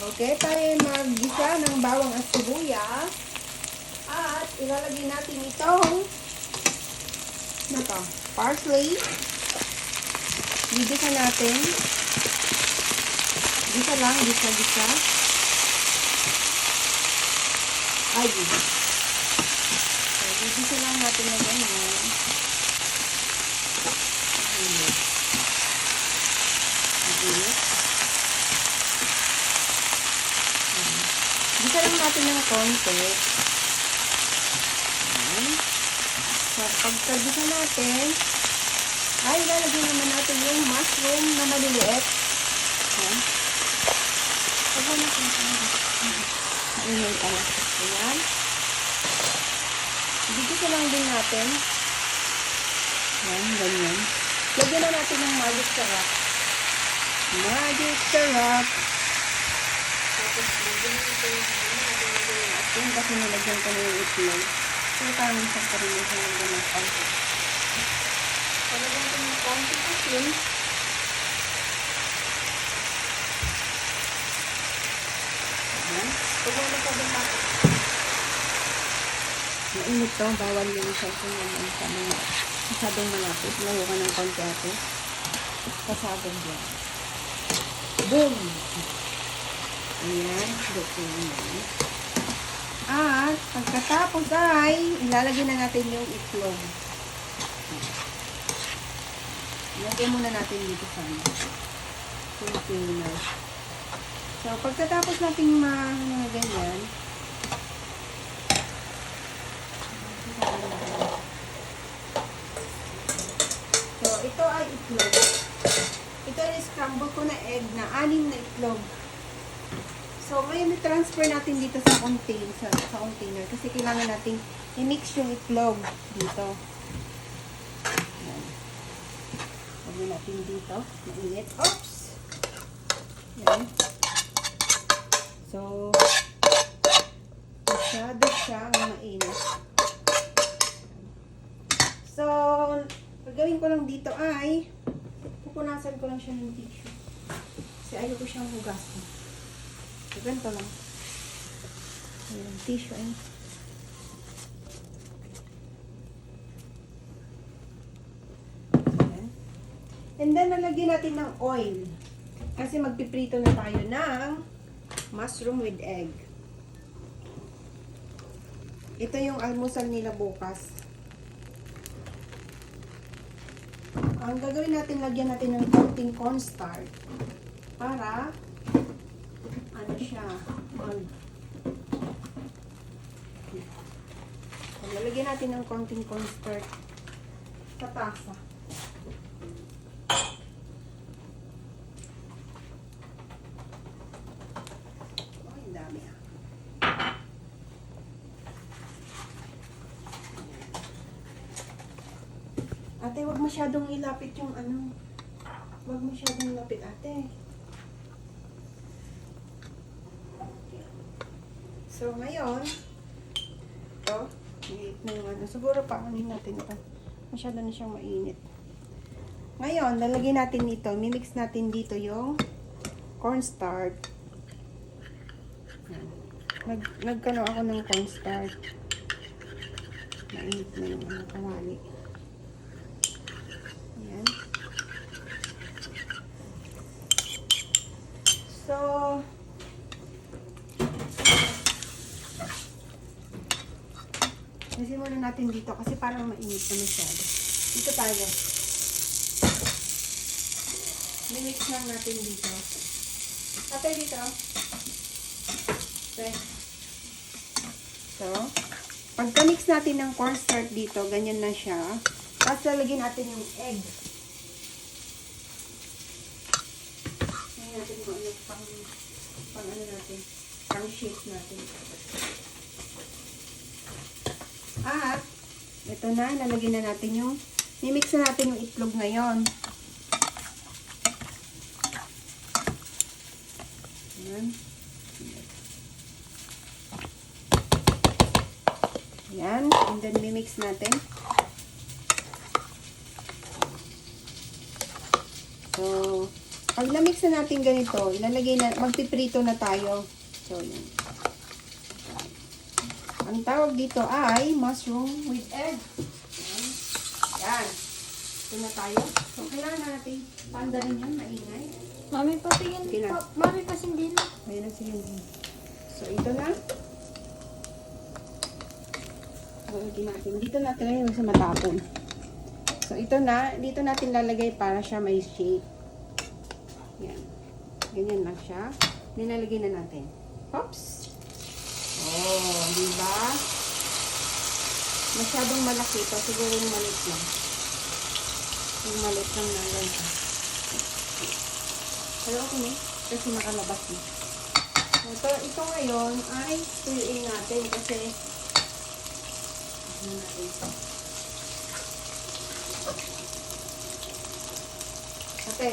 Okay, tayo mag-gisa ng bawang at sibuyas. At ilalagay natin itong parsley. Gigisa natin. Gisa lang, gisa. Ay, gisa. So, gigisa lang natin na ganyan. Gisa lang natin ng konti. So, pagkagisa natin, ay, lalagyan naman natin yung mushroom na maliliit. Pagka natin mainit ka na. Ayan. Gigisa lang din natin. Ayan, ganyan. Lagyan na natin ng magic sarap. Magic sarap. Tapos, lagyan natin yung asin kasi nilagyan ko na yung itlog. So, parang isang pa rin yung lagyan ng konti. Palagyan ko ng konti asin. Ayan. Pag wala ka din natin. Mainit to. Bawal yung cellphone naman sa mga masyadong malapit. Layo ka ng konti ate. Kasabog yan. Boom! Ayan. Luto yan. At pagkatapos ay ilalagay na natin yung itlog. Ilagay muna natin dito sa container. So, pagkatapos natin mga ganyan, so, ito ay itlog. Ito ay scramble ko na egg na 6 na itlog. So, ngayon i-transfer natin dito sa container kasi kailangan natin i-mix yung itlog dito. Lagyan natin dito. Mainit. Oops! Yan. So, masyado siyang mainit. So, gagawin ko lang dito ay pupunasan ko lang siya ng tissue. Kasi ayaw ko siyang hugasin. So, ganito lang. Ayan, tissue ay. And then, lalagyan natin ng oil. Kasi magpiprito na tayo ng mushroom with egg. Ito yung almusal nila bukas. Ang gagawin natin, lagyan natin ng konting cornstarch. Para, ano siya, lalagyan natin ng konting cornstarch sa tasa. Ate, wag masyadong ilapit yung ano. Wag masyadong ilapit, ate. So, ngayon, ito, mainit na yung ano. Siguro paangin natin ito. Masyado na siyang mainit. Ngayon, lalagyan natin ito. Mimix natin dito yung cornstarch. Nagkano ako ng cornstarch. Mainit na yung ano, kawali. Ayan. So, kasi muna natin dito kasi parang mainit na masyado. Dito tayo. Mimix lang natin dito. Tatay dito. Okay. So, pagka-mix natin ng cornstarch dito, ganyan na siya. Tapos lalagyan natin yung egg. Lalagyan natin kung ano pang ano natin. Pang shape natin. At, ito na, lalagyan na natin yung, mimix na natin yung itlog ngayon. Ayan. Ayan. And then, mimix natin. So, Pag na-mix na natin ganito, ilalagay na, magpiprito na tayo. So, yun. Ang tawag dito ay mushroom with egg. Yan. Yan. Ito na tayo. So, kailangan natin panda rin yan, maingay. Mami, pati yun. Okay na. Mami, pasindi na. Ayan na siya. So, ito na. Lalagyan natin. Dito natin lagay sa matapon. So, ito na. Dito natin lalagay para siya may shape. Yan. Ganyan lang siya. Nilalagay na natin. Oops! Oh, di ba? Masyadong malaki ito. Siguro yung maliit lang. Yung maliit lang na ganito. Pero okay na. Kasi makalabas na. Ito ngayon ay tuyuin natin kasi ano natin ito. Ate,